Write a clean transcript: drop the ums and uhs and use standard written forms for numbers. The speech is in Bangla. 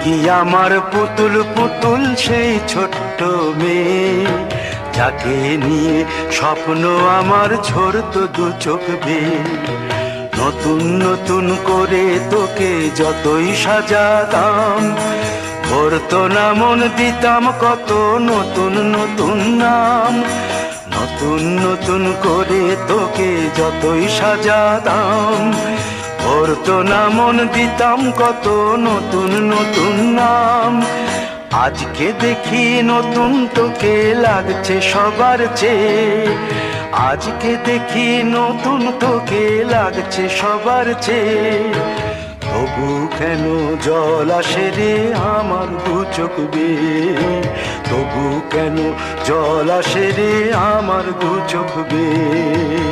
কি আমার পুতুল পুতুল সেই ছোট্ট মেয়ে, যাকে নিয়ে স্বপ্ন আমার ঝরতো দু চোখ বেয়ে। নতুন নতুন করে তোকে যতই সাজাতাম, ভরতো না মন, দিতাম কত নতুন নতুন নাম। নতুন নতুন করে তোকে যতই সাজাতাম, ভরতো না মন, দিতাম কত নতুন নতুন নাম। আজকে দেখি নতুন তোকে লাগছে সবার চেয়ে, আজকে দেখি নতুন তোকে লাগছে সবার চেয়ে। তবু কেন জল আসে রে আমার দু চোখ বেয়ে, তবু কেন জল আসে রে আমার দু চোখ বেয়ে।